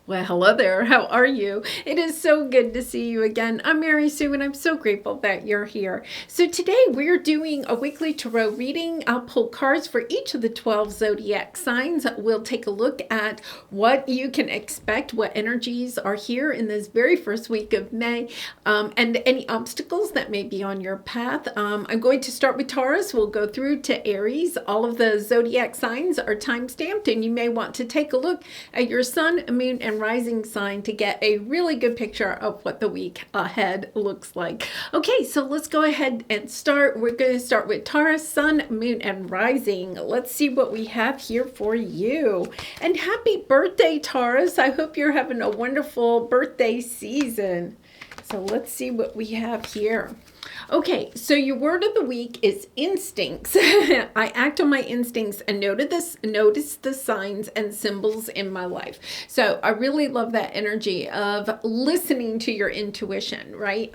Well, hello there. How are you? It is so good to see you again. I'm Mary Sue, and I'm so grateful that you're here. So today we're doing a weekly tarot reading. I'll pull cards for each of the 12 zodiac signs. We'll take a look at what you can expect, what energies are here in this very first week of May, and any obstacles that may be on your path. I'm going to start with Taurus. We'll go through to Aries. All of the zodiac signs are time-stamped, and you may want to take a look at your sun, moon, and rising sign to get a really good picture of what the week ahead looks like. Okay, so let's go ahead and start. We're going to start with Taurus, sun, moon, and rising. Let's see what we have here for you. And happy birthday, Taurus. I hope you're having a wonderful birthday season. So let's see what we have here. Okay, so your word of the week is instincts. I act on my instincts and notice the signs and symbols in my life. So I really love that energy of listening to your intuition, right?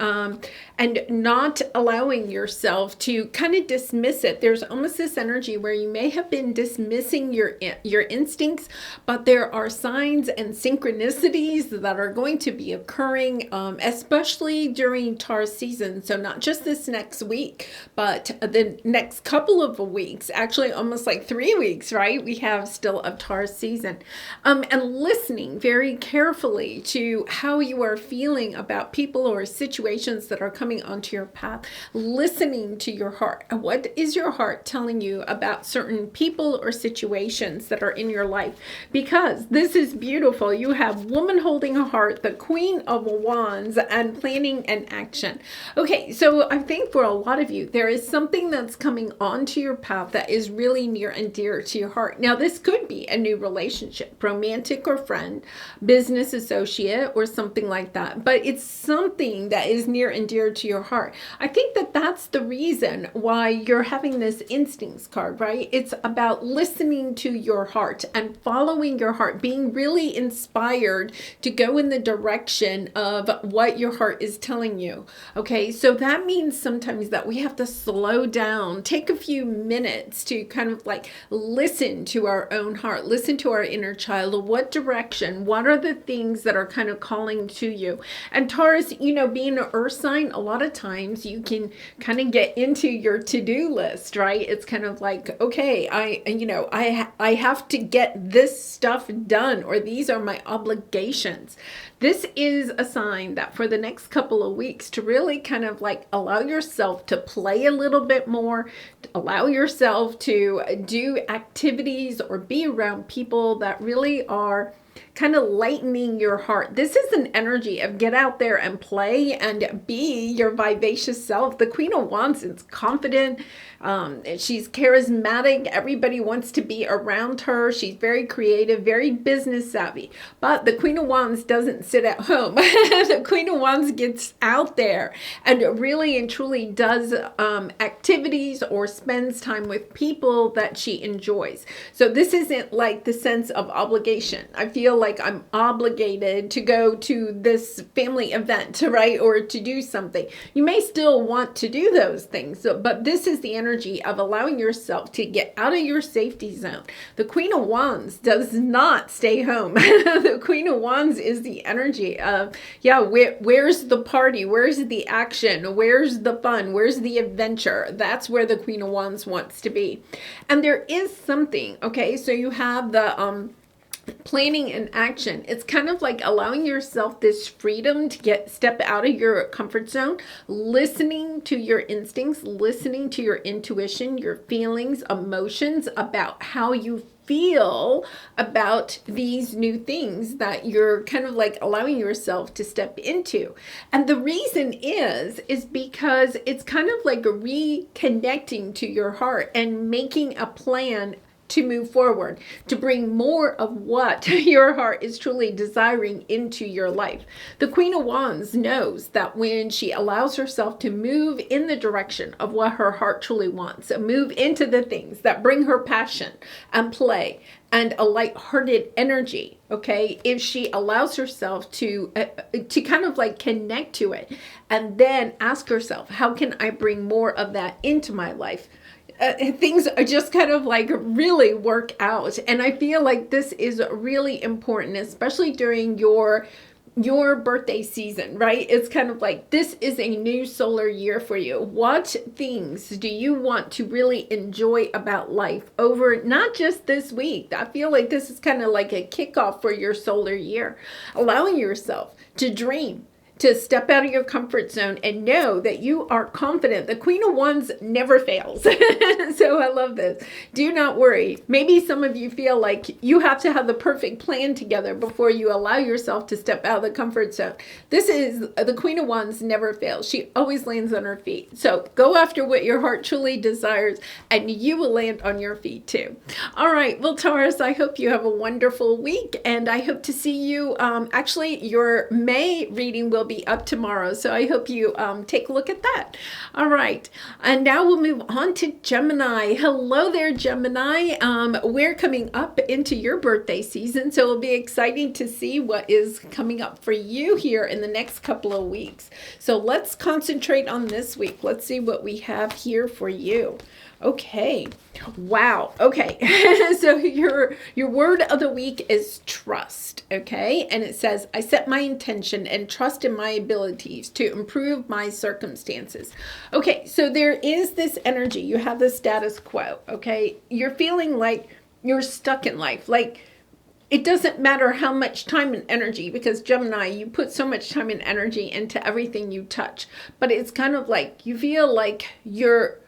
And not allowing yourself to kind of dismiss it. There's almost this energy where you may have been dismissing your instincts, but there are signs and synchronicities that are going to be occurring, especially during Taurus season. So not just this next week, but the next couple of weeks, actually almost like 3 weeks, right? We have still a Taurus season. And listening very carefully to how you are feeling about people or situations that are coming onto your path. Listening to your heart. What is your heart telling you about certain people or situations that are in your life? Because this is beautiful. You have woman holding a heart, the Queen of Wands, and planning and action. Okay, so I think for a lot of you, there is something that's coming onto your path that is really near and dear to your heart. Now, this could be a new relationship, romantic or friend, business associate, or something like that. But it's something that is near and dear to your heart. I think that that's the reason why you're having this instincts card, right? It's about listening to your heart and following your heart, being really inspired to go in the direction of what your heart is telling you. Okay, so that means sometimes that we have to slow down, take a few minutes to kind of like listen to our own heart, listen to our inner child. What direction, what are the things that are kind of calling to you? And Taurus, you know, being an earth sign, a lot of times you can kind of get into your to-do list, right? It's kind of like, okay, I have to get this stuff done, or these are my obligations. This is a sign that for the next couple of weeks to really kind of like allow yourself to play a little bit more, allow yourself to do activities or be around people that really are kind of lightening your heart. This is an energy of get out there and play and be your vivacious self. The Queen of Wands is confident. She's charismatic. Everybody wants to be around her. She's very creative, very business savvy. But the Queen of Wands doesn't sit at home. The Queen of Wands gets out there and really and truly does activities or spends time with people that she enjoys. So this isn't like the sense of obligation. I feel like I'm obligated to go to this family event, right? Or to do something. You may still want to do those things, but this is the energy of allowing yourself to get out of your safety zone. The Queen of Wands does not stay home. The Queen of Wands is the energy of, yeah, where's the party? Where's the action? Where's the fun? Where's the adventure? That's where the Queen of Wands wants to be. And there is something, okay, so you have the planning and action. It's kind of like allowing yourself this freedom to step out of your comfort zone, listening to your instincts, listening to your intuition, your feelings, emotions about how you feel about these new things that you're kind of like allowing yourself to step into. And the reason is because it's kind of like reconnecting to your heart and making a plan to move forward, to bring more of what your heart is truly desiring into your life. The Queen of Wands knows that when she allows herself to move in the direction of what her heart truly wants, move into the things that bring her passion and play and a lighthearted energy, okay, if she allows herself to kind of like connect to it and then ask herself, how can I bring more of that into my life? things are just kind of like really work out. And I feel like this is really important, especially during your birthday season, right? It's kind of like this is a new solar year for you. What things do you want to really enjoy about life over not just this week? I feel like this is kind of like a kickoff for your solar year, allowing yourself to dream, to step out of your comfort zone and know that you are confident. The Queen of Wands never fails. So I love this. Do not worry. Maybe some of you feel like you have to have the perfect plan together before you allow yourself to step out of the comfort zone. This is the Queen of Wands never fails. She always lands on her feet. So go after what your heart truly desires and you will land on your feet too. All right. Well, Taurus, I hope you have a wonderful week and I hope to see you. Actually, your May reading will be up tomorrow, so I hope you take a look at that. All right, and now we'll move on to Gemini. Hello there, Gemini. We're coming up into your birthday season, so it'll be exciting to see what is coming up for you here in the next couple of weeks. So let's concentrate on this week. Let's see what we have here for you. Okay. Wow. Okay. So your word of the week is trust. Okay. And it says, I set my intention and trust in my abilities to improve my circumstances. Okay. So there is this energy. You have the status quo. Okay. You're feeling like you're stuck in life. Like it doesn't matter how much time and energy, because Gemini, you put so much time and energy into everything you touch, but it's kind of like you feel like you're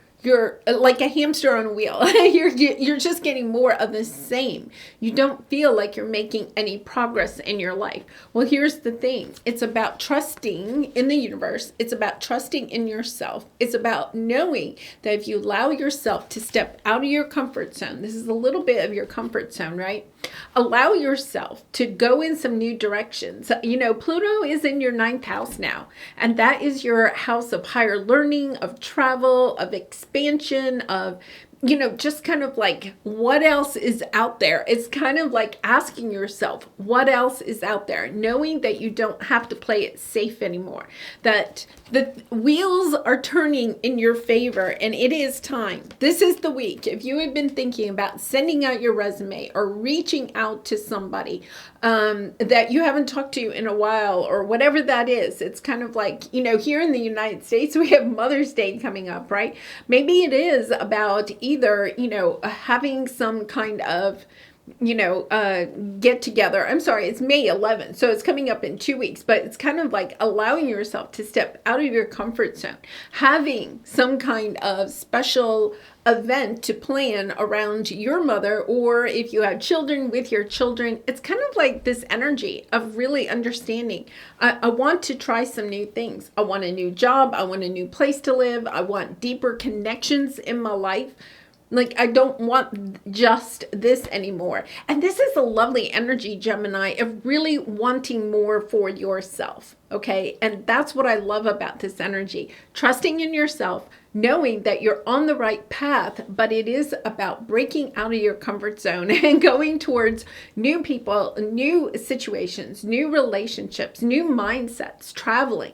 like a hamster on a wheel. You're just getting more of the same. You don't feel like you're making any progress in your life. Well, here's the thing. It's about trusting in the universe. It's about trusting in yourself. It's about knowing that if you allow yourself to step out of your comfort zone, this is a little bit of your comfort zone, right? Allow yourself to go in some new directions. You know, Pluto is in your 9th house now, and that is your house of higher learning, of travel, of expansion, of, you know, just kind of like what else is out there. It's kind of like asking yourself, what else is out there? Knowing that you don't have to play it safe anymore, that the wheels are turning in your favor and it is time. This is the week. If you had been thinking about sending out your resume or reaching out to somebody that you haven't talked to in a while or whatever that is, it's kind of like, you know, here in the United States, we have Mother's Day coming up, right? Maybe it is about either, you know, having some kind of, you know, get together. I'm sorry, it's May 11th. So it's coming up in 2 weeks, but it's kind of like allowing yourself to step out of your comfort zone, having some kind of special event to plan around your mother, or if you have children, with your children. It's kind of like this energy of really understanding. I want to try some new things. I want a new job. I want a new place to live. I want deeper connections in my life. Like, I don't want just this anymore. And this is a lovely energy, Gemini, of really wanting more for yourself. Okay. And that's what I love about this energy. Trusting in yourself, knowing that you're on the right path, but it is about breaking out of your comfort zone and going towards new people, new situations, new relationships, new mindsets, traveling,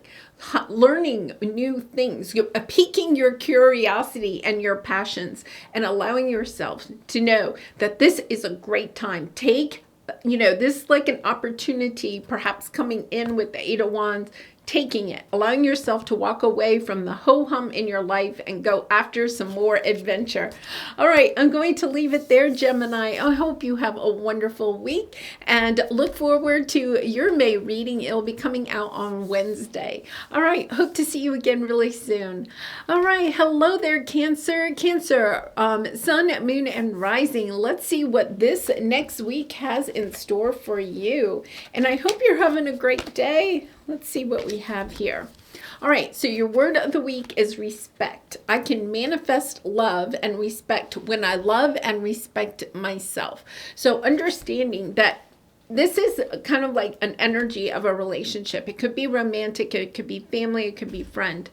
learning new things, piquing your curiosity and your passions, and allowing yourself to know that this is a great time. Take, you know, this is like an opportunity, perhaps coming in with the 8 of Wands, taking it, allowing yourself to walk away from the ho-hum in your life and go after some more adventure. All right, I'm going to leave it there, Gemini. I hope you have a wonderful week and look forward to your May reading. It'll be coming out on Wednesday. All right, hope to see you again really soon. All right, hello there, Cancer. Cancer, Sun, Moon, and Rising. Let's see what this next week has in store for you. And I hope you're having a great day. Let's see what we have here. All right, so your word of the week is respect. I can manifest love and respect when I love and respect myself. So understanding that this is kind of like an energy of a relationship. It could be romantic, it could be family, it could be friend.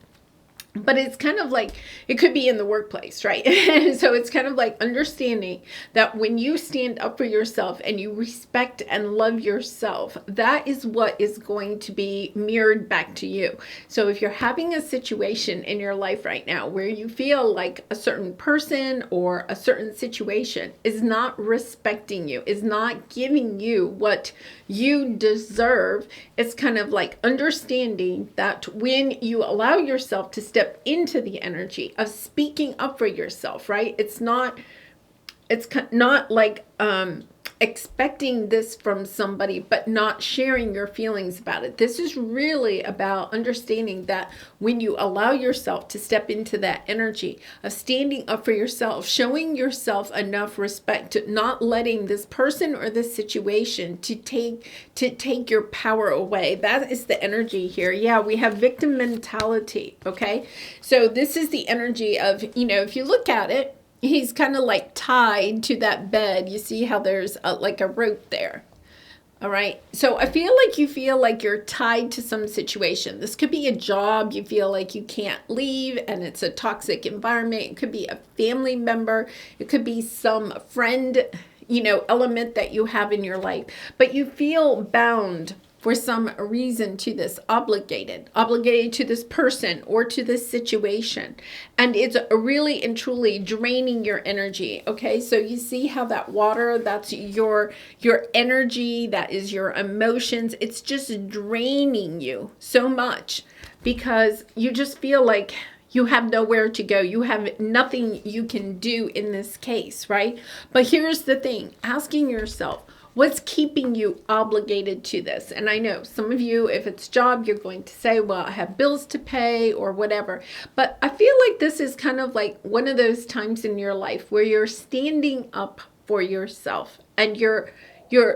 But it's kind of like, it could be in the workplace, right? So it's kind of like understanding that when you stand up for yourself and you respect and love yourself, that is what is going to be mirrored back to you. So if you're having a situation in your life right now where you feel like a certain person or a certain situation is not respecting you, is not giving you what you deserve, it's kind of like understanding that when you allow yourself to step into the energy of speaking up for yourself, right? It's not like expecting this from somebody, but not sharing your feelings about it. This is really about understanding that when you allow yourself to step into that energy of standing up for yourself, showing yourself enough respect, to not letting this person or this situation to take your power away. That is the energy here. Yeah, we have victim mentality, okay? So this is the energy of, if you look at it, he's kind of like tied to that bed. You see how there's like a rope there. All right. So I feel like you're tied to some situation. This could be a job you feel like you can't leave and it's a toxic environment. It could be a family member. It could be some friend, element that you have in your life. But you feel bound for some reason to this, obligated to this person or to this situation. And it's really and truly draining your energy. Okay, so you see how that water, that's your energy, that is your emotions. It's just draining you so much because you just feel like you have nowhere to go. You have nothing you can do in this case, right? But here's the thing, asking yourself, what's keeping you obligated to this? And I know some of you, if it's job, you're going to say, well, I have bills to pay or whatever. But I feel like this is kind of like one of those times in your life where you're standing up for yourself and you're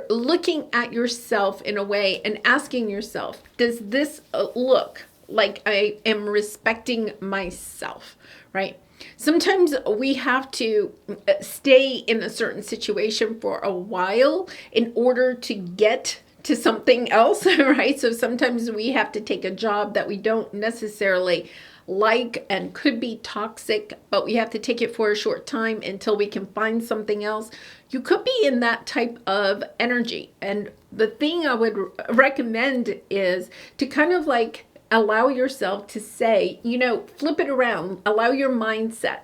looking at yourself in a way and asking yourself, does this look like I am respecting myself, right? Sometimes we have to stay in a certain situation for a while in order to get to something else, right? So sometimes we have to take a job that we don't necessarily like and could be toxic, but we have to take it for a short time until we can find something else. You could be in that type of energy. And the thing I would recommend is to kind of like allow yourself to say, flip it around, allow your mindset,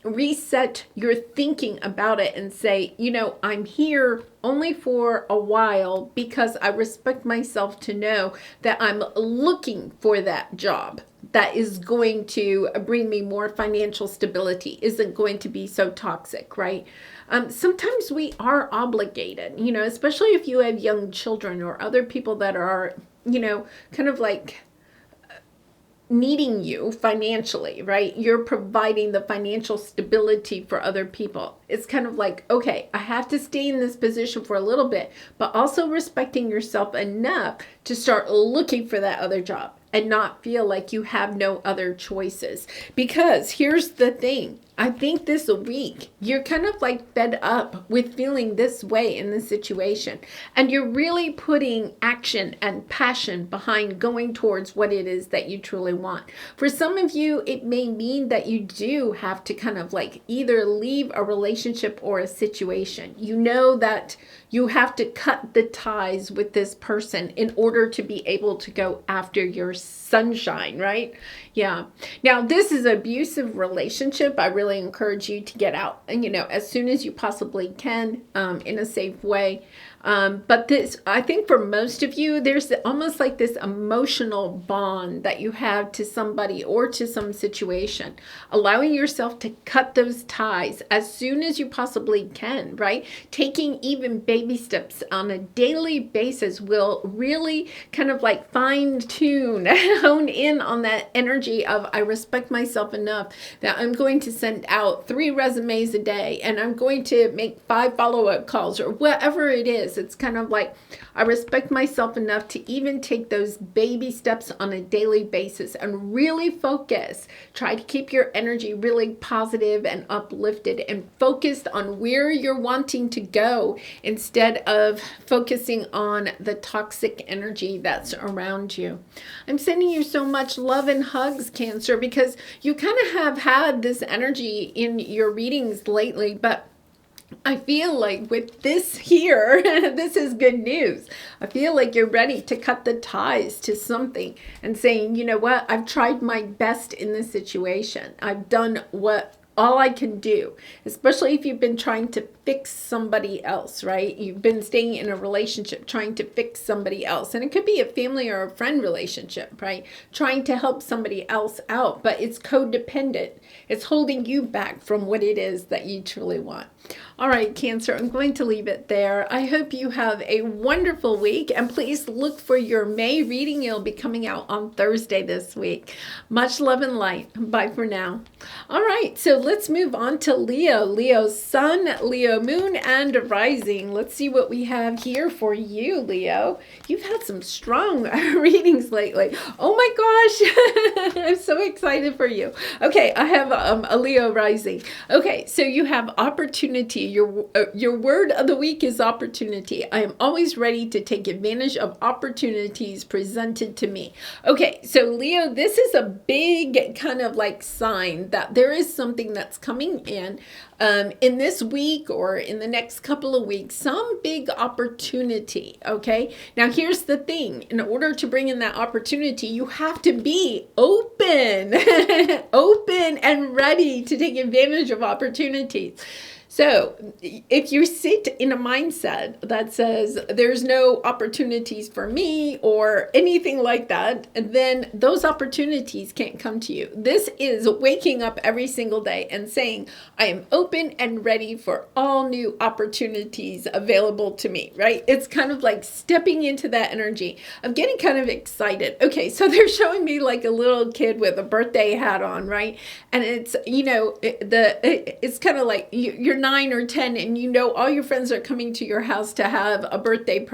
reset your thinking about it and say, I'm here only for a while because I respect myself to know that I'm looking for that job that is going to bring me more financial stability, isn't going to be so toxic, right? Sometimes we are obligated, especially if you have young children or other people that are, kind of like needing you financially, right? You're providing the financial stability for other people. It's kind of like, okay, I have to stay in this position for a little bit, but also respecting yourself enough to start looking for that other job and not feel like you have no other choices. Because here's the thing, I think this week, you're kind of like fed up with feeling this way in this situation. And you're really putting action and passion behind going towards what it is that you truly want. For some of you, it may mean that you do have to kind of like either leave a relationship or a situation. You know that you have to cut the ties with this person in order to be able to go after your sunshine, right? Yeah. Now, this is an abusive relationship. I really encourage you to get out, as soon as you possibly can, in a safe way. But this, I think for most of you, there's almost like this emotional bond that you have to somebody or to some situation, allowing yourself to cut those ties as soon as you possibly can, right? Taking even baby steps on a daily basis will really kind of like fine tune, hone in on that energy of I respect myself enough that I'm going to send out 3 resumes a day and I'm going to make 5 follow-up calls or whatever it is. focus. It's kind of like, I respect myself enough to even take those baby steps on a daily basis and really focus. Try to keep your energy really positive and uplifted and focused on where you're wanting to go instead of focusing on the toxic energy that's around you. I'm sending you so much love and hugs, Cancer, because you kind of have had this energy in your readings lately, but I feel like with this here, this is good news. I feel like you're ready to cut the ties to something and saying, you know what, I've tried my best in this situation. I've done all I can do, especially if you've been trying to fix somebody else, right? You've been staying in a relationship trying to fix somebody else. And it could be a family or a friend relationship, right? Trying to help somebody else out, but it's codependent. It's holding you back from what it is that you truly want. All right, Cancer, I'm going to leave it there. I hope you have a wonderful week, and please look for your May reading. It'll be coming out on Thursday this week. Much love and light. Bye for now. All right, so let's move on to Leo. Leo's sun, Leo moon, and rising. Let's see what we have here for you, Leo. You've had some strong readings lately. Oh my gosh, I'm so excited for you. Okay, I have a Leo rising. Okay, so you have opportunity. Your word of the week is opportunity. I am always ready to take advantage of opportunities presented to me. Okay, so Leo, this is a big kind of like sign that there is something that's coming in this week or in the next couple of weeks, some big opportunity, okay? Now, here's the thing. In order to bring in that opportunity, you have to be open, open and ready to take advantage of opportunities. So if you sit in a mindset that says there's no opportunities for me or anything like that, then those opportunities can't come to you. This is waking up every single day and saying, I am open and ready for all new opportunities available to me, right? It's kind of like stepping into that energy of getting kind of excited. Okay, so they're showing me like a little kid with a birthday hat on, right? And it's, you know, it's kind of like you're 9 or 10 and you know all your friends are coming to your house to have a birthday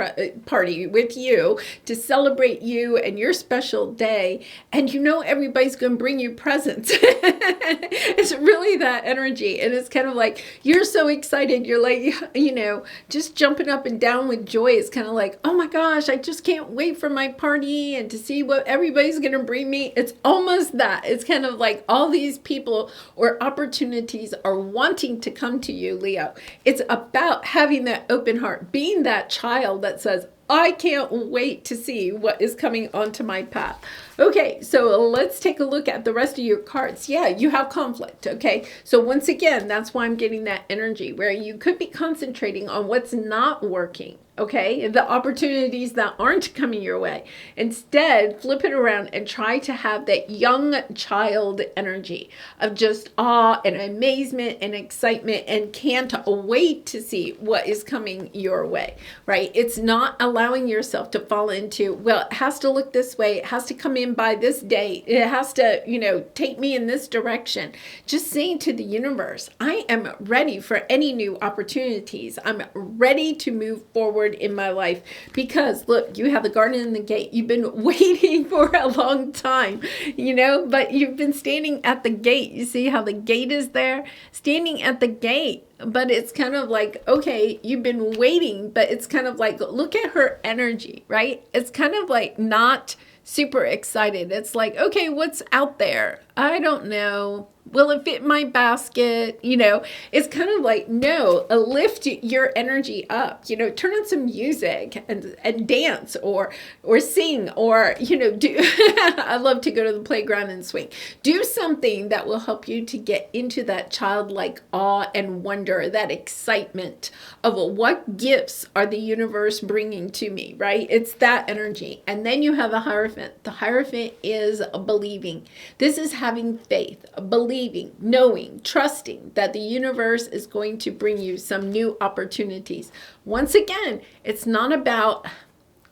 party with you to celebrate you and your special day, and you know everybody's going to bring you presents. It's really that energy, and it's kind of like you're so excited, you're like, you know, just jumping up and down with joy. It's kind of like, oh my gosh, I just can't wait for my party and to see what everybody's going to bring me. It's almost that. It's kind of like all these people or opportunities are wanting to come to you, Leo. It's about having that open heart, being that child that says, I can't wait to see what is coming onto my path. Okay, so let's take a look at the rest of your cards. Yeah, you have conflict, okay? So once again, that's why I'm getting that energy where you could be concentrating on what's not working, okay? The opportunities that aren't coming your way. Instead, flip it around and try to have that young child energy of just awe and amazement and excitement and can't wait to see what is coming your way, right? It's not allowing yourself to fall into, well, it has to look this way. It has to come in by this date. It has to, you know, take me in this direction. Just saying to the universe, I am ready for any new opportunities. I'm ready to move forward in my life because look, you have the garden and the gate. You've been waiting for a long time, you know, but you've been standing at the gate. You see how the gate is there? Standing at the gate. But it's kind of like, okay, you've been waiting, but it's kind of like, look at her energy, right? It's kind of like not super excited. It's like, okay, what's out there? I don't know. Will it fit my basket? You know, it's kind of like, no, lift your energy up, you know, turn on some music and dance or sing or, you know, do, I love to go to the playground and swing. Do something that will help you to get into that childlike awe and wonder, that excitement of what gifts are the universe bringing to me, right? It's that energy. And then you have a Hierophant. The Hierophant is believing. This is having faith, believing, knowing, trusting that the universe is going to bring you some new opportunities. Once again, it's not about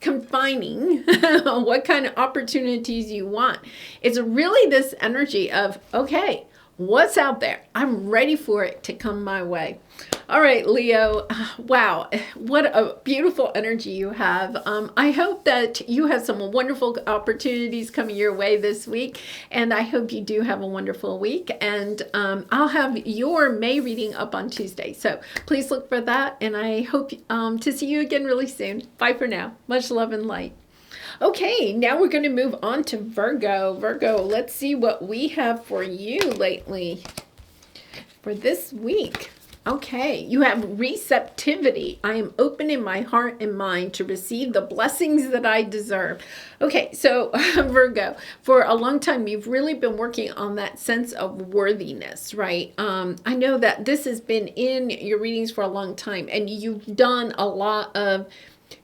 confining what kind of opportunities you want. It's really this energy of, okay, what's out there. I'm ready for it to come my way. All right, Leo. Wow, what a beautiful energy you have. I hope that you have some wonderful opportunities coming your way this week, and I hope you do have a wonderful week. And I'll have your May reading up on Tuesday, so please look for that, and I hope to see you again really soon. Bye for now. Much love and light. Okay, now we're going to move on to Virgo. Virgo, let's see what we have for you lately for this week. Okay, you have receptivity. I am open in my heart and mind to receive the blessings that I deserve. Okay, so Virgo, for a long time, you've really been working on that sense of worthiness, right? I know that this has been in your readings for a long time, and you've done a lot of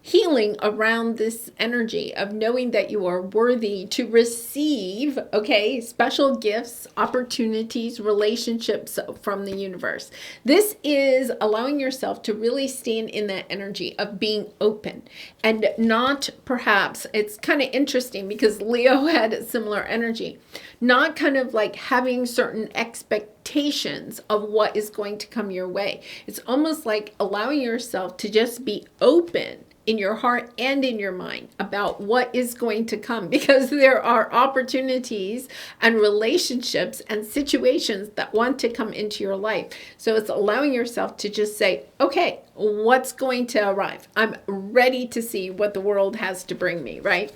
healing around this energy of knowing that you are worthy to receive, okay, special gifts, opportunities, relationships from the universe. This is allowing yourself to really stand in that energy of being open and not perhaps, it's kind of interesting because Leo had a similar energy, not kind of like having certain expectations of what is going to come your way. It's almost like allowing yourself to just be open in your heart and in your mind about what is going to come, because there are opportunities and relationships and situations that want to come into your life. So it's allowing yourself to just say, okay, what's going to arrive? I'm ready to see what the world has to bring me, right?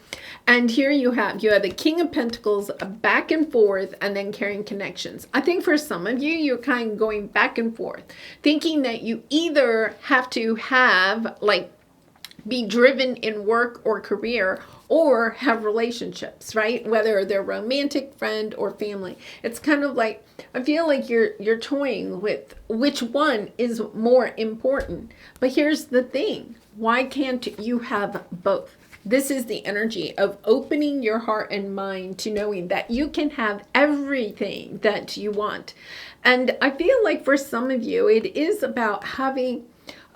And here you have the King of Pentacles back and forth and then carrying connections. I think for some of you, you're kind of going back and forth, thinking that you either have to have like be driven in work or career or have relationships, right? Whether they're romantic, friend, or family. It's kind of like, I feel like you're toying with which one is more important. But here's the thing. Why can't you have both? This is the energy of opening your heart and mind to knowing that you can have everything that you want. And I feel like for some of you, it is about having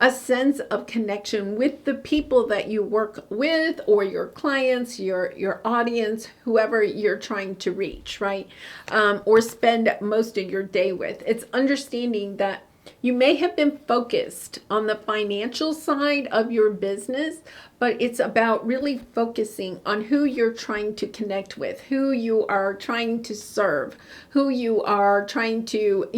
a sense of connection with the people that you work with, or your clients, your audience, whoever you're trying to reach, right? Or spend most of your day with. It's understanding that you may have been focused on the financial side of your business, but it's about really focusing on who you're trying to connect with, who you are trying to serve, who you are trying to,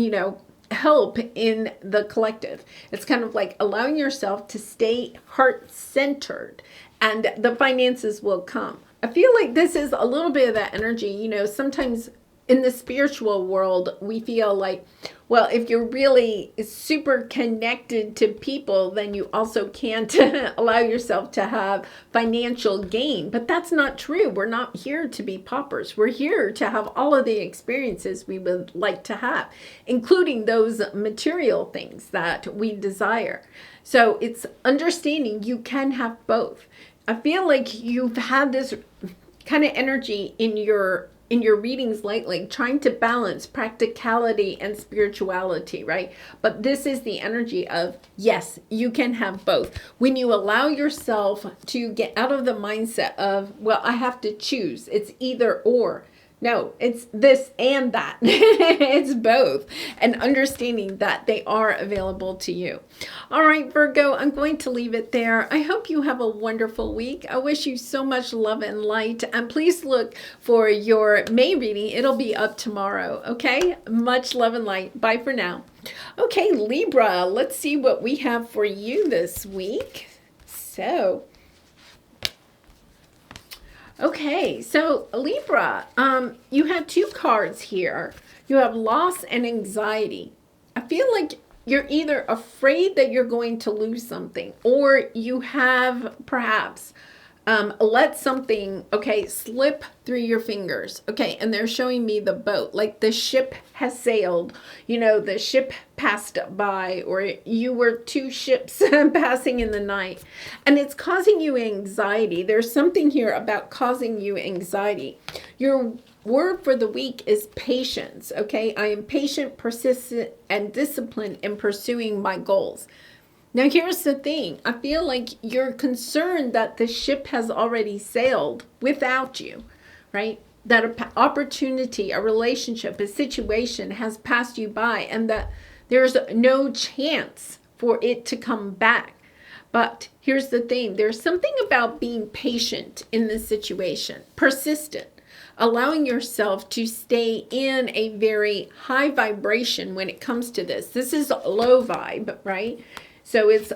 help in the collective. It's kind of like allowing yourself to stay heart-centered, and the finances will come. I feel like this is a little bit of that energy. Sometimes in the spiritual world, we feel like, well, if you're really super connected to people, then you also can't allow yourself to have financial gain. But that's not true. We're not here to be paupers. We're here to have all of the experiences we would like to have, including those material things that we desire. So it's understanding you can have both. I feel like you've had this kind of energy in your readings lately, trying to balance practicality and spirituality, right? But this is the energy of, yes, you can have both. When you allow yourself to get out of the mindset of, well, I have to choose, it's either or. No, it's this and that. It's both. And understanding that they are available to you. All right, Virgo, I'm going to leave it there. I hope you have a wonderful week. I wish you so much love and light. And please look for your May reading. It'll be up tomorrow, okay? Much love and light. Bye for now. Okay, Libra, let's see what we have for you this week. Okay, so Libra, you have two cards here. You have loss and anxiety. I feel like you're either afraid that you're going to lose something, or you have perhaps let something, slip through your fingers. Okay, and they're showing me the boat, like the ship has sailed, the ship passed by, or you were two ships passing in the night, and it's causing you anxiety. There's something here about causing you anxiety. Your word for the week is patience, okay? I am patient, persistent, and disciplined in pursuing my goals. Now, here's the thing. I feel like you're concerned that the ship has already sailed without you, right? that an opportunity, a relationship, a situation has passed you by, and that there's no chance for it to come back. But here's the thing. There's something about being patient in this situation, persistent, allowing yourself to stay in a very high vibration when it comes to this. This is low vibe, right? So it's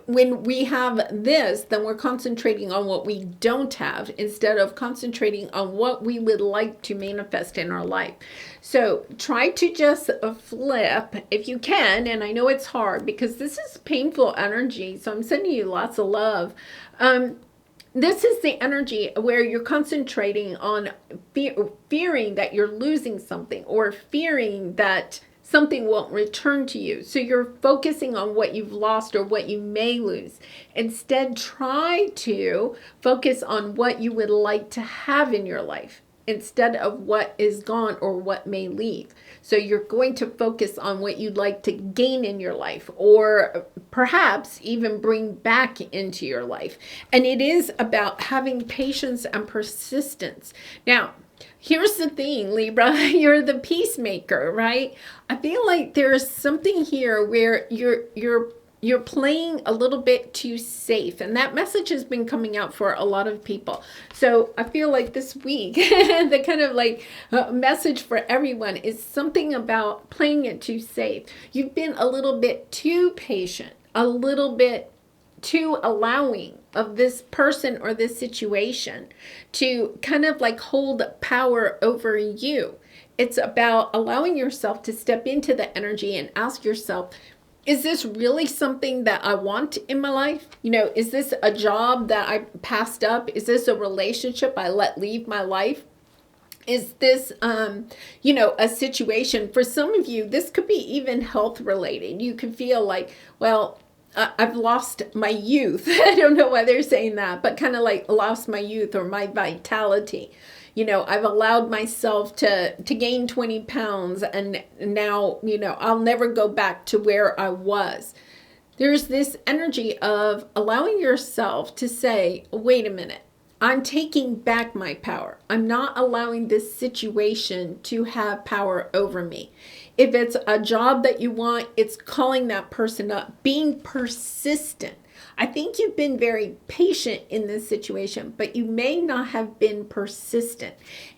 when we have this, then we're concentrating on what we don't have instead of concentrating on what we would like to manifest in our life. So try to just flip if you can. And I know it's hard because this is painful energy. So I'm sending you lots of love. This is the energy where you're concentrating on fearing that you're losing something, or fearing that something won't return to you. So you're focusing on what you've lost or what you may lose. Instead, try to focus on what you would like to have in your life instead of what is gone or what may leave. So you're going to focus on what you'd like to gain in your life, or perhaps even bring back into your life. And it is about having patience and persistence. Now, here's the thing, Libra, you're the peacemaker, right? I feel like there's something here where you're playing a little bit too safe, and that message has been coming out for a lot of people. So I feel like this week, the kind of like message for everyone is something about playing it too safe. You've been a little bit too patient, a little bit too allowing of this person or this situation to kind of like hold power over you. It's about allowing yourself to step into the energy and ask yourself, is this really something that I want in my life? You know, is this a job that I passed up? Is this a relationship I let leave my life? Is this, a situation? For some of you, this could be even health related. You could feel like, well, I've lost my youth. I don't know why they're saying that, but kind of like lost my youth or my vitality. You know, I've allowed myself to gain 20 pounds, and now, I'll never go back to where I was. There's this energy of allowing yourself to say, wait a minute, I'm taking back my power. I'm not allowing this situation to have power over me. If it's a job that you want, it's calling that person up, being persistent. I think you've been very patient in this situation, but you may not have been persistent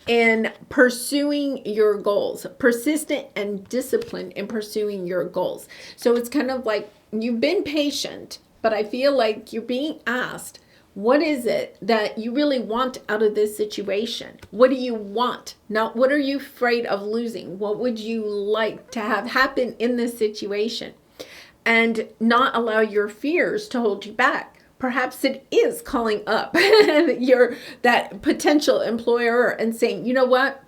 in pursuing your goals, persistent and disciplined in pursuing your goals. So it's kind of like you've been patient, but I feel like you're being asked, what is it that you really want out of this situation? What do you want? Now, what are you afraid of losing? What would you like to have happen in this situation? And not allow your fears to hold you back. Perhaps it is calling up that potential employer and saying, you know what?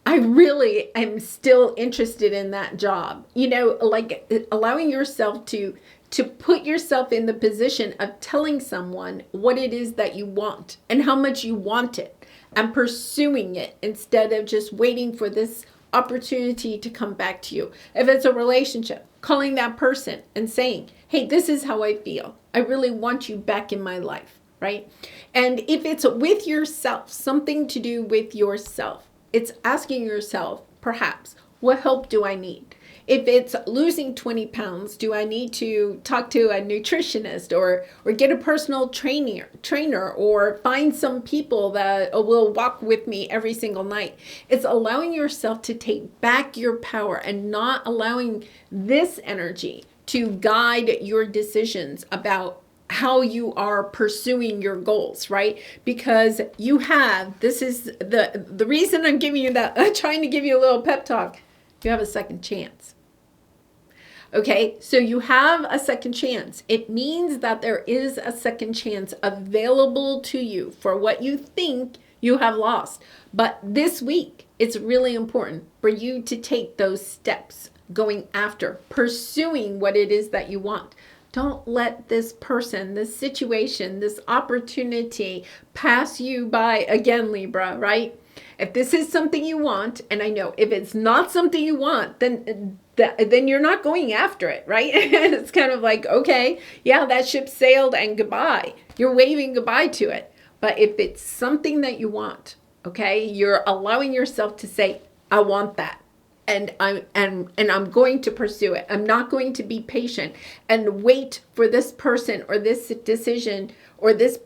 I really am still interested in that job. Like allowing yourself to put yourself in the position of telling someone what it is that you want and how much you want it, and pursuing it instead of just waiting for this opportunity to come back to you. If it's a relationship, calling that person and saying, hey, this is how I feel. I really want you back in my life, right? And if it's with yourself, something to do with yourself, it's asking yourself, perhaps, what help do I need? If it's losing 20 pounds, do I need to talk to a nutritionist or get a personal trainer or find some people that will walk with me every single night? It's allowing yourself to take back your power and not allowing this energy to guide your decisions about how you are pursuing your goals, right? Because this is the reason I'm giving you that, I'm trying to give you a little pep talk. You have a second chance. Okay, so you have a second chance. It means that there is a second chance available to you for what you think you have lost. But this week, it's really important for you to take those steps going after, pursuing what it is that you want. Don't let this person, this situation, this opportunity pass you by again, Libra, right? If this is something you want, and I know if it's not something you want, then you're not going after it, right? It's kind of like, okay, yeah, that ship sailed and goodbye. You're waving goodbye to it. But if it's something that you want, Okay, you're allowing yourself to say, I want that. And I'm going to pursue it. I'm not going to be patient and wait for this person or this decision or this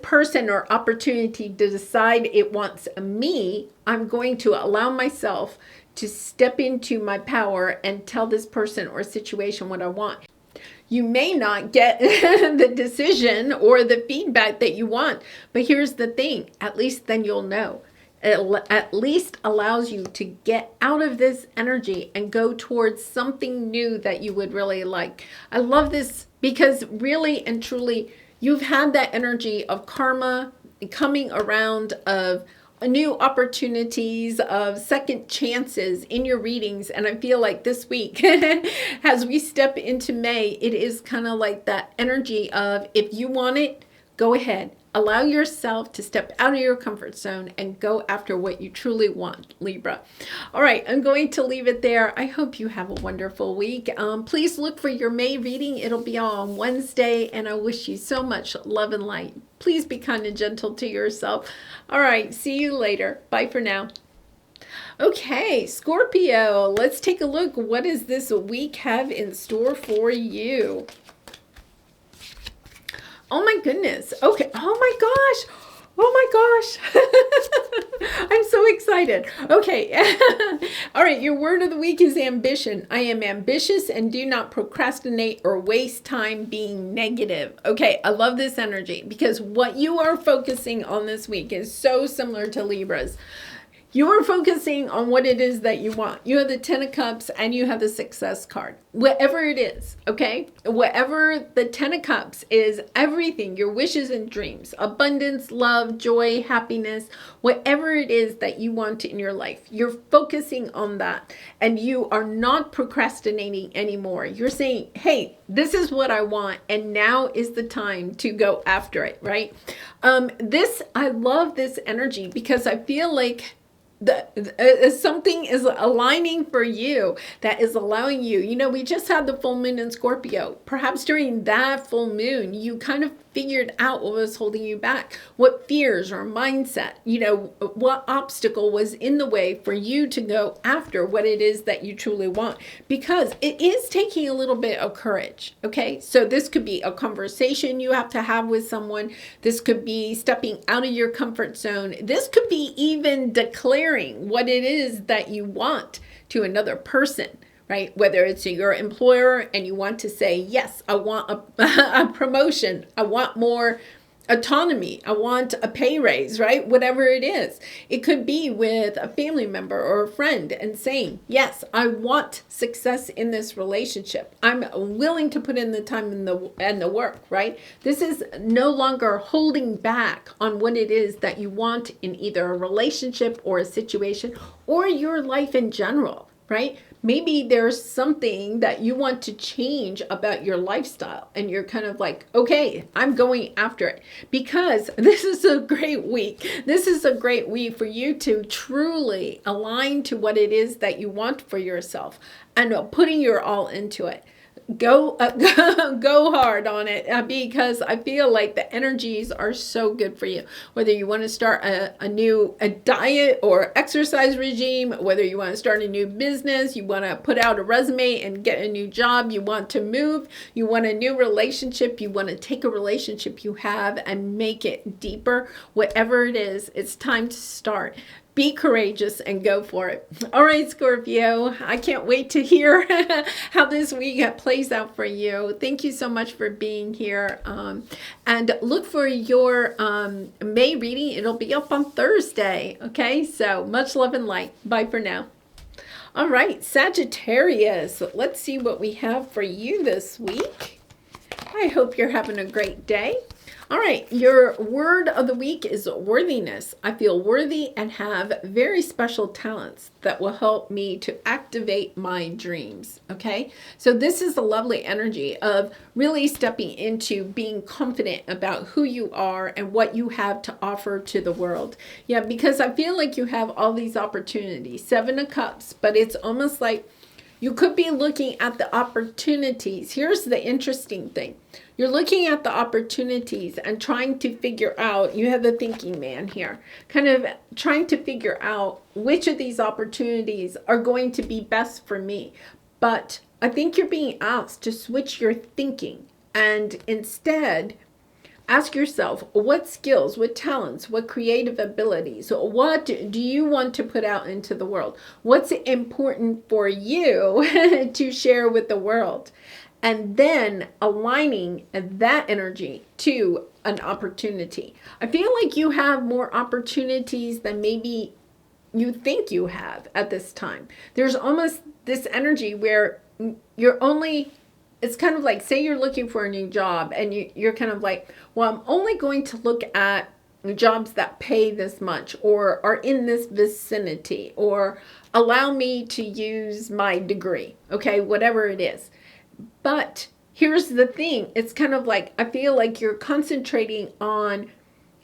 person or opportunity to decide it wants me. I'm going to allow myself to step into my power and tell this person or situation what I want. You may not get the decision or the feedback that you want, but here's the thing, at least then you'll know. It at least allows you to get out of this energy and go towards something new that you would really like. I love this because really and truly, you've had that energy of karma coming around, of new opportunities, of second chances in your readings. And I feel like this week, as we step into May, it is kind of like that energy of, if you want it, go ahead. Allow yourself to step out of your comfort zone and go after what you truly want, Libra. All right, I'm going to leave it there. I hope you have a wonderful week. Please look for your May reading. It'll be on Wednesday, and I wish you so much love and light. Please be kind and gentle to yourself. All right, see you later. Bye for now. Okay, Scorpio, let's take a look. What does this week have in store for you? Oh my goodness. Okay. Oh my gosh. Oh my gosh. I'm so excited. Okay. All right. Your word of the week is ambition. I am ambitious and do not procrastinate or waste time being negative. Okay. I love this energy because what you are focusing on this week is so similar to Libra's. You are focusing on what it is that you want. You have the 10 of Cups and you have the Success card. Whatever it is, okay? Whatever the 10 of Cups is, everything, your wishes and dreams, abundance, love, joy, happiness, whatever it is that you want in your life, you're focusing on that and you are not procrastinating anymore. You're saying, hey, this is what I want and now is the time to go after it, right? I love this energy because I feel like something is aligning for you that is allowing you, we just had the full moon in Scorpio. Perhaps during that full moon, you kind of figured out what was holding you back, what fears or mindset, what obstacle was in the way for you to go after what it is that you truly want, because it is taking a little bit of courage. Okay. So this could be a conversation you have to have with someone. This could be stepping out of your comfort zone. This could be even declaring what it is that you want to another person. Right? Whether it's your employer and you want to say, yes, I want a promotion. I want more autonomy. I want a pay raise, right? Whatever it is. It could be with a family member or a friend and saying, yes, I want success in this relationship. I'm willing to put in the time and the work, right? This is no longer holding back on what it is that you want in either a relationship or a situation or your life in general, right? Maybe there's something that you want to change about your lifestyle and you're kind of like, okay, I'm going after it, because this is a great week. This is a great week for you to truly align to what it is that you want for yourself and putting your all into it. Go hard on it because I feel like the energies are so good for you. Whether you want to start a diet or exercise regime, whether you want to start a new business, you want to put out a resume and get a new job, you want to move, you want a new relationship, you want to take a relationship you have and make it deeper, whatever it is, it's time to start. Be courageous and go for it. All right, Scorpio, I can't wait to hear how this week plays out for you. Thank you so much for being here. And look for your May reading. It'll be up on Thursday. Okay, so much love and light. Bye for now. All right, Sagittarius, let's see what we have for you this week. I hope you're having a great day. All right, your word of the week is worthiness. I feel worthy and have very special talents that will help me to activate my dreams. Okay, so this is a lovely energy of really stepping into being confident about who you are and what you have to offer to the world. Yeah, because I feel like you have all these opportunities, 7 of Cups, but it's almost like you could be looking at the opportunities. Here's the interesting thing. You're looking at the opportunities and trying to figure out, you have the thinking man here, kind of trying to figure out which of these opportunities are going to be best for me. But I think you're being asked to switch your thinking and instead ask yourself, what skills, what talents, what creative abilities, what do you want to put out into the world? What's important for you to share with the world? And then aligning that energy to an opportunity. I feel like you have more opportunities than maybe you think you have at this time. There's almost this energy where you're only, it's kind of like, say you're looking for a new job and you're kind of like, well, I'm only going to look at jobs that pay this much or are in this vicinity or allow me to use my degree, okay, whatever it is. But here's the thing, it's kind of like, I feel like you're concentrating on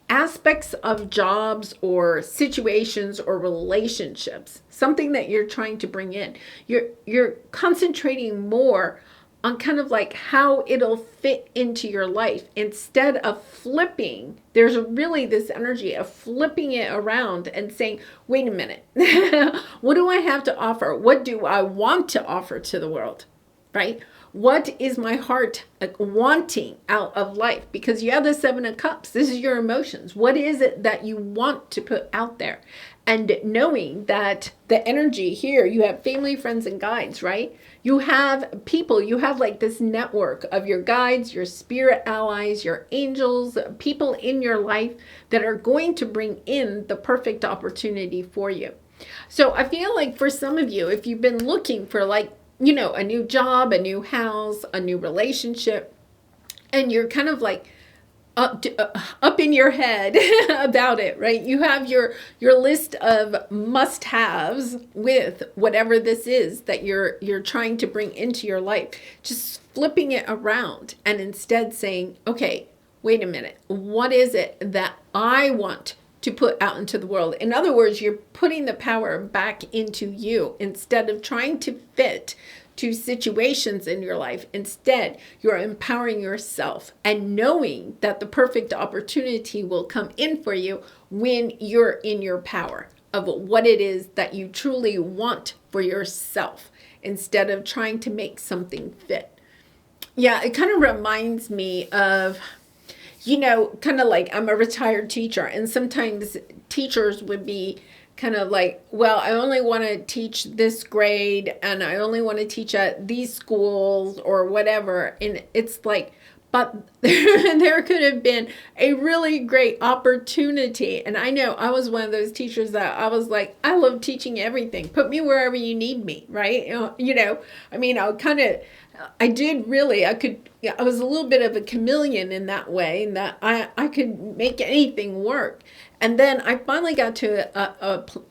aspects of jobs or situations or relationships, something that you're trying to bring in. You're concentrating more on kind of like how it'll fit into your life instead of flipping. There's really this energy of flipping it around and saying, wait a minute, what do I have to offer? What do I want to offer to the world, right? What is my heart wanting out of life? Because you have the Seven of Cups. This is your emotions. What is it that you want to put out there? And knowing that the energy here, you have family, friends, and guides, right? You have people, you have like this network of your guides, your spirit allies, your angels, people in your life that are going to bring in the perfect opportunity for you. So I feel like for some of you, if you've been looking for like, you know, a new job, a new house, a new relationship, and you're kind of like up in your head about it, right? You have your list of must-haves with whatever this is that you're trying to bring into your life, just flipping it around and instead saying, okay, wait a minute, what is it that I want to put out into the world? In other words, you're putting the power back into you instead of trying to fit to situations in your life. Instead, you're empowering yourself and knowing that the perfect opportunity will come in for you when you're in your power of what it is that you truly want for yourself instead of trying to make something fit. Yeah, it kind of reminds me of, you know, kind of like I'm a retired teacher, and sometimes teachers would be kind of like, well, I only want to teach this grade and I only want to teach at these schools or whatever. And it's like, but there could have been a really great opportunity. And I know I was one of those teachers that I was like, I love teaching everything. Put me wherever you need me, right? You know, I mean, I was a little bit of a chameleon in that way, in that I could make anything work. And then I finally got to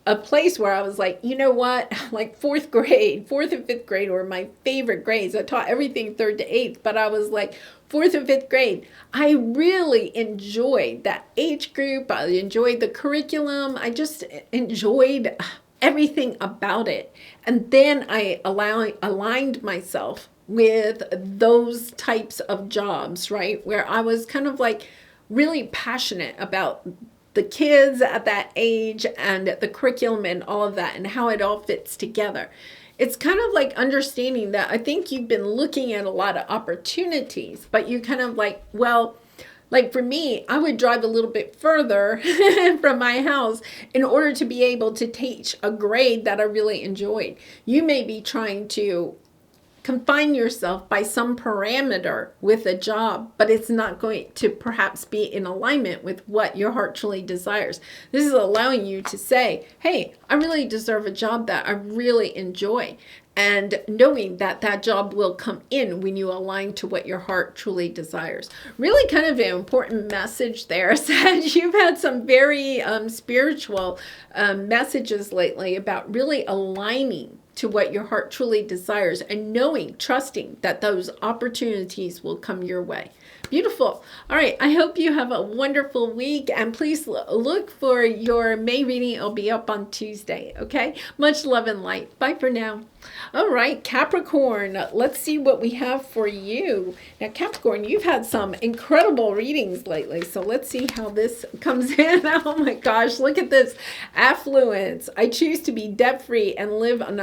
a place where I was like, you know what, like fourth and fifth grade were my favorite grades. I taught everything 3rd to 8th, but I was like 4th and 5th grade. I really enjoyed that age group. I enjoyed the curriculum. I just enjoyed everything about it. And then I aligned myself with those types of jobs, right? Where I was kind of like really passionate about the kids at that age and the curriculum and all of that and how it all fits together. It's kind of like understanding that I think you've been looking at a lot of opportunities, but you kind of like, well, like for me, I would drive a little bit further from my house in order to be able to teach a grade that I really enjoyed. You may be trying to confine yourself by some parameter with a job, but it's not going to perhaps be in alignment with what your heart truly desires. This is allowing you to say, hey, I really deserve a job that I really enjoy. And knowing that that job will come in when you align to what your heart truly desires. Really kind of an important message there. Sag, you've had some very spiritual messages lately about really aligning to what your heart truly desires and knowing, trusting that those opportunities will come your way. Beautiful. All right. I hope you have a wonderful week, and please look for your May reading. It'll be up on Tuesday. Okay. Much love and light. Bye for now. All right, Capricorn, let's see what we have for you. Now, Capricorn, you've had some incredible readings lately, so let's see how this comes in. Oh my gosh, look at this. Affluence. I choose to be debt-free and live an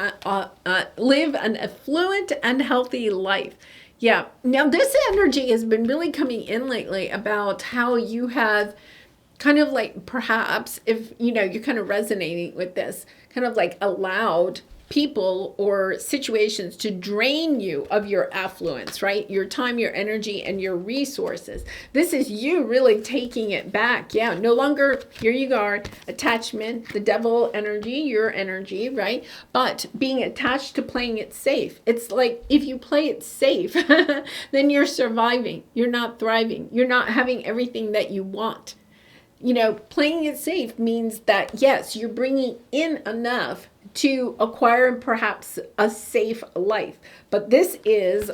affluent and healthy life. Yeah, now this energy has been really coming in lately about how you have kind of like, perhaps, if you're kind of resonating with this, kind of like allowed people or situations to drain you of your affluence, right? Your time, your energy, and your resources. This is you really taking it back. Yeah, no longer, here you are, attachment, the devil energy, your energy, right? But being attached to playing it safe. It's like, if you play it safe, then you're surviving. You're not thriving. You're not having everything that you want. Playing it safe means that, yes, you're bringing in enough to acquire perhaps a safe life. But this is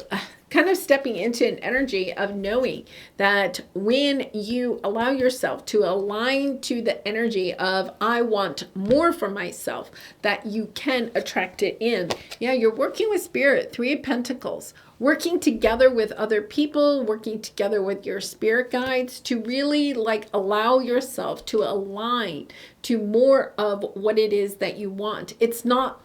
kind of stepping into an energy of knowing that when you allow yourself to align to the energy of, I want more for myself, that you can attract it in. Yeah, you're working with Spirit, Three of Pentacles. Working together with other people, working together with your spirit guides to really allow yourself to align to more of what it is that you want. It's not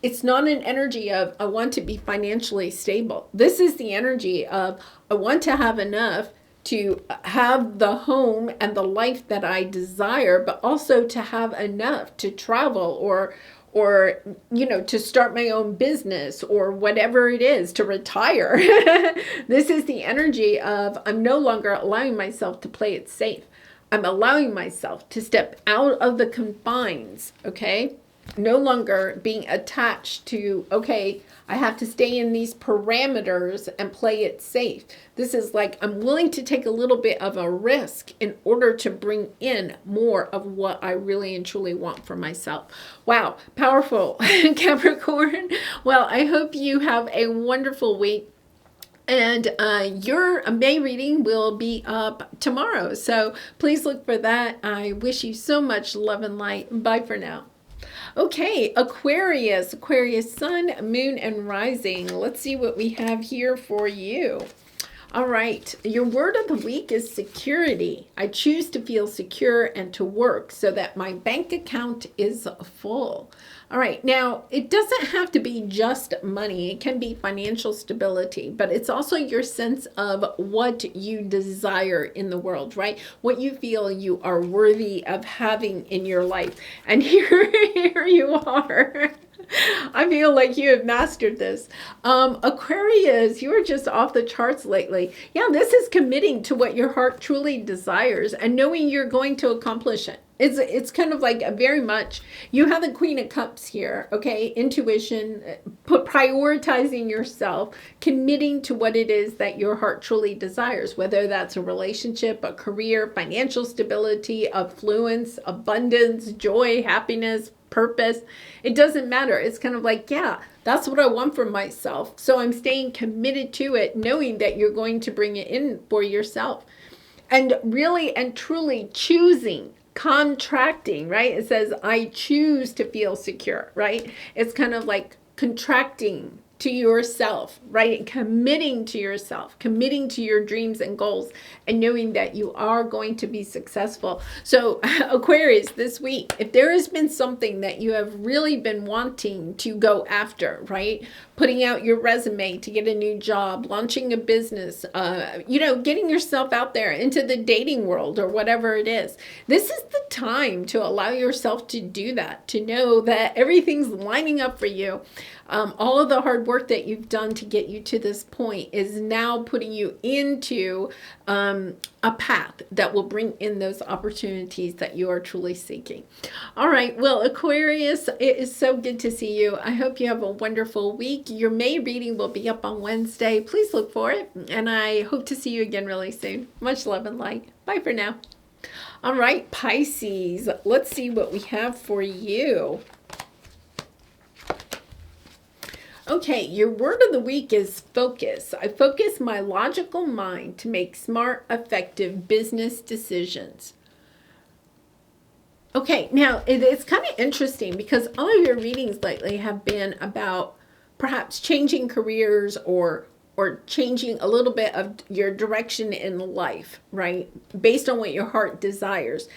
an energy of, I want to be financially stable. This is the energy of, I want to have enough to have the home and the life that I desire, but also to have enough to travel or to start my own business or whatever it is, to retire. This is the energy of, I'm no longer allowing myself to play it safe. I'm allowing myself to step out of the confines, okay? No longer being attached to, okay, I have to stay in these parameters and play it safe. This is like, I'm willing to take a little bit of a risk in order to bring in more of what I really and truly want for myself. Wow, powerful, Capricorn. Well, I hope you have a wonderful week. And your May reading will be up tomorrow. So please look for that. I wish you so much love and light. Bye for now. Okay, Aquarius, Sun, Moon, and Rising. Let's see what we have here for you. All right, your word of the week is security. I choose to feel secure and to work so that my bank account is full. All right, now it doesn't have to be just money. It can be financial stability, but it's also your sense of what you desire in the world, right? What you feel you are worthy of having in your life. And here you are. I feel like you have mastered this. Aquarius, you are just off the charts lately. Yeah, this is committing to what your heart truly desires and knowing you're going to accomplish it. It's kind of like a very much, you have the Queen of Cups here, okay? Intuition, prioritizing yourself, committing to what it is that your heart truly desires, whether that's a relationship, a career, financial stability, affluence, abundance, joy, happiness, purpose. It doesn't matter. It's kind of like, yeah, that's what I want for myself. So I'm staying committed to it, knowing that you're going to bring it in for yourself. And really and truly choosing, contracting, right? It says, I choose to feel secure, right? It's kind of like contracting to yourself, right? Committing to yourself, committing to your dreams and goals, and knowing that you are going to be successful. So Aquarius, this week, if there has been something that you have really been wanting to go after, right? Putting out your resume to get a new job, launching a business, getting yourself out there into the dating world or whatever it is. This is the time to allow yourself to do that, to know that everything's lining up for you. All of the hard work that you've done to get you to this point is now putting you into a path that will bring in those opportunities that you are truly seeking. All right. Well, Aquarius, it is so good to see you. I hope you have a wonderful week. Your May reading will be up on Wednesday. Please look for it. And I hope to see you again really soon. Much love and light. Bye for now. All right, Pisces, let's see what we have for you. Okay, your word of the week is focus. I focus my logical mind to make smart, effective business decisions. Okay, now it's kind of interesting because all of your readings lately have been about perhaps changing careers or changing a little bit of your direction in life, right? Based on what your heart desires.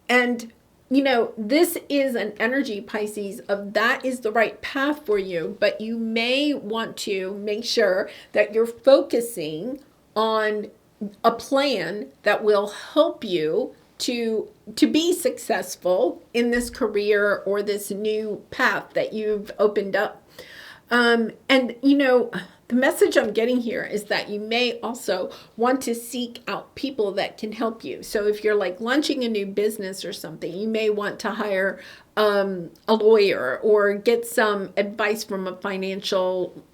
And you know, this is an energy, Pisces, of that is the right path for you, but you may want to make sure that you're focusing on a plan that will help you to be successful in this career or this new path that you've opened up. And you know, the message I'm getting here is that you may also want to seek out people that can help you. So if you're like launching a new business or something, you may want to hire a lawyer or get some advice from a financial,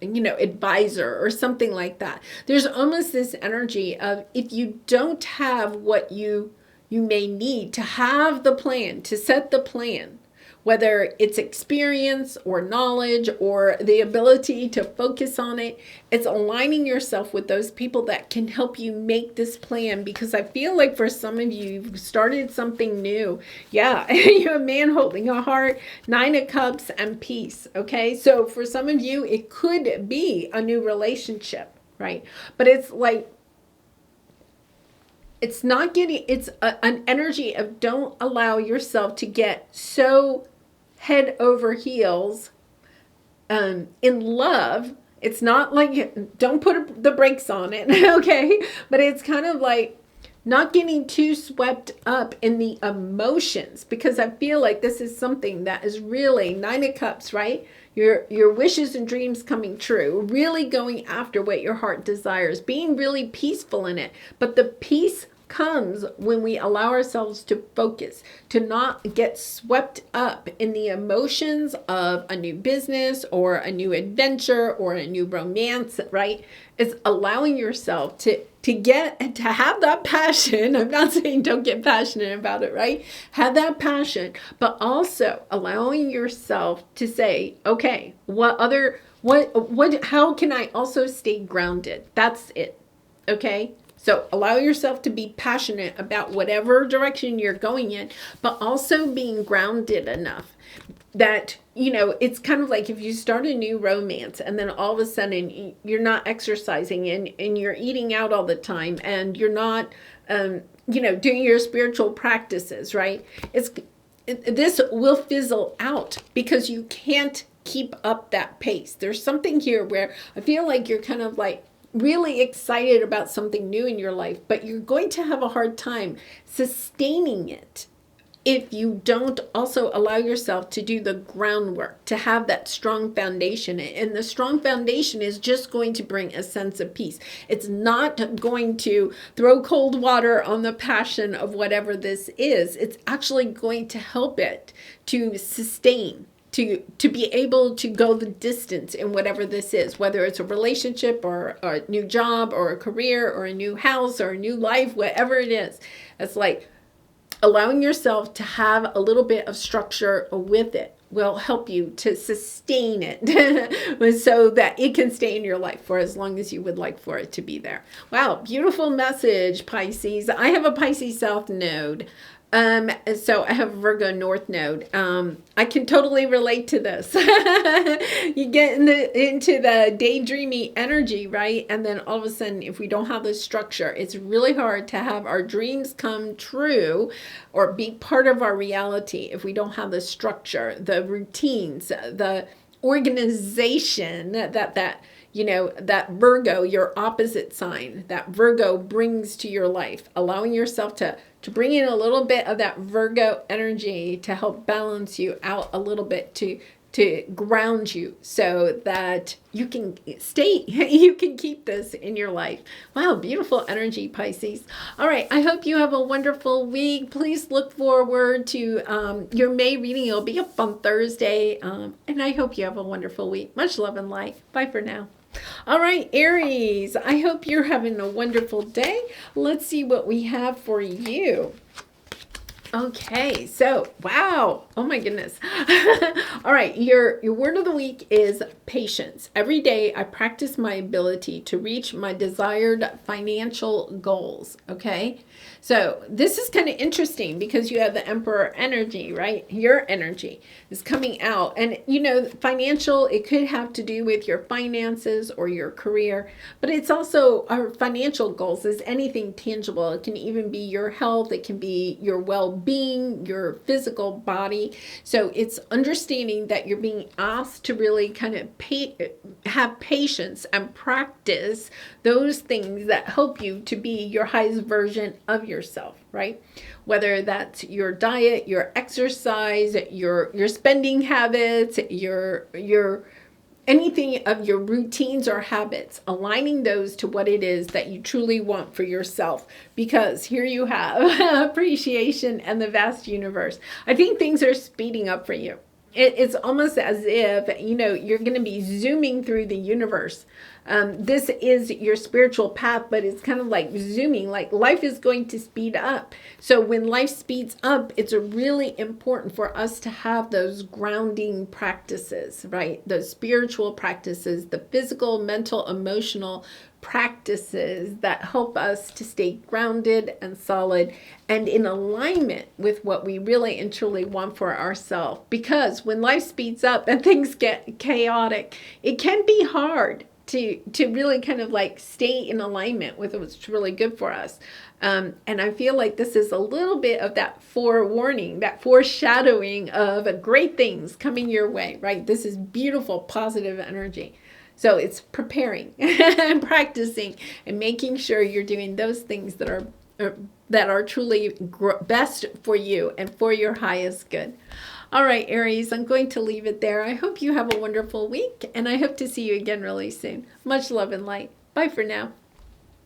advisor or something like that. There's almost this energy of if you don't have what you may need to have the plan, to set the plan, whether it's experience or knowledge or the ability to focus on it, it's aligning yourself with those people that can help you make this plan. Because I feel like for some of you, you've started something new. Yeah, you're a man holding a heart, 9 of Cups and peace. Okay, so for some of you, it could be a new relationship, right? But it's like, it's not getting, it's an energy of don't allow yourself to get so head over heels in love. It's not like, don't put the brakes on it, okay? But it's kind of like not getting too swept up in the emotions, because I feel like this is something that is really 9 of Cups, right? Your wishes and dreams coming true, really going after what your heart desires, being really peaceful in it. But the peace comes when we allow ourselves to focus, to not get swept up in the emotions of a new business or a new adventure or a new romance, right? It's allowing yourself to have that passion. I'm not saying don't get passionate about it, right? Have that passion, but also allowing yourself to say, okay, how can I also stay grounded? That's it. Okay? So allow yourself to be passionate about whatever direction you're going in, but also being grounded enough that, you know, it's kind of like if you start a new romance and then all of a sudden you're not exercising and you're eating out all the time and you're not, doing your spiritual practices, right? This will fizzle out because you can't keep up that pace. There's something here where I feel like you're kind of like, really excited about something new in your life, but you're going to have a hard time sustaining it if you don't also allow yourself to do the groundwork, to have that strong foundation. And the strong foundation is just going to bring a sense of peace. It's not going to throw cold water on the passion of whatever this is. It's actually going to help it to sustain, to be able to go the distance in whatever this is, whether it's a relationship or a new job or a career or a new house or a new life, whatever it is. It's like allowing yourself to have a little bit of structure with it will help you to sustain it so that it can stay in your life for as long as you would like for it to be there. Wow, beautiful message, Pisces. I have a Pisces South node. So I have Virgo North node. I can totally relate to this. You get into the daydreamy energy, right? And then all of a sudden, if we don't have this structure, it's really hard to have our dreams come true or be part of our reality if we don't have the structure, the routines, the organization that Virgo, your opposite sign, that Virgo brings to your life, allowing yourself to bring in a little bit of that Virgo energy to help balance you out a little bit, to ground you so that you can you can keep this in your life. Wow, beautiful energy, Pisces. All right, I hope you have a wonderful week. Please look forward to your May reading. It'll be up on Thursday, and I hope you have a wonderful week. Much love and light. Bye for now. All right, Aries, I hope you're having a wonderful day. Let's see what we have for you. Okay, so wow. Oh my goodness. All right, your word of the week is patience. Every day I practice my ability to reach my desired financial goals, okay? So, this is kind of interesting because you have the Emperor energy, right? Your energy is coming out. And you know, financial, it could have to do with your finances or your career, but it's also our financial goals is anything tangible. It can even be your health, it can be your well-being, your physical body. So it's understanding that you're being asked to really kind of have patience and practice those things that help you to be your highest version of yourself, right? Whether that's your diet, your exercise, your spending habits, your anything of your routines or habits, aligning those to what it is that you truly want for yourself. Because here you have appreciation and the vast universe. I think things are speeding up for you. It's almost as if, you know, you're going to be zooming through the universe. This is your spiritual path, but it's kind of like zooming, like life is going to speed up. So when life speeds up, it's really important for us to have those grounding practices, right? Those spiritual practices, the physical, mental, emotional practices that help us to stay grounded and solid and in alignment with what we really and truly want for ourselves. Because when life speeds up and things get chaotic, it can be hard to really kind of like stay in alignment with what's really good for us. And I feel like this is a little bit of that forewarning, that foreshadowing of great things coming your way, right? This is beautiful, positive energy. So it's preparing and practicing and making sure you're doing those things that are truly best for you and for your highest good. All right, Aries, I'm going to leave it there. I hope you have a wonderful week, and I hope to see you again really soon. Much love and light. Bye for now.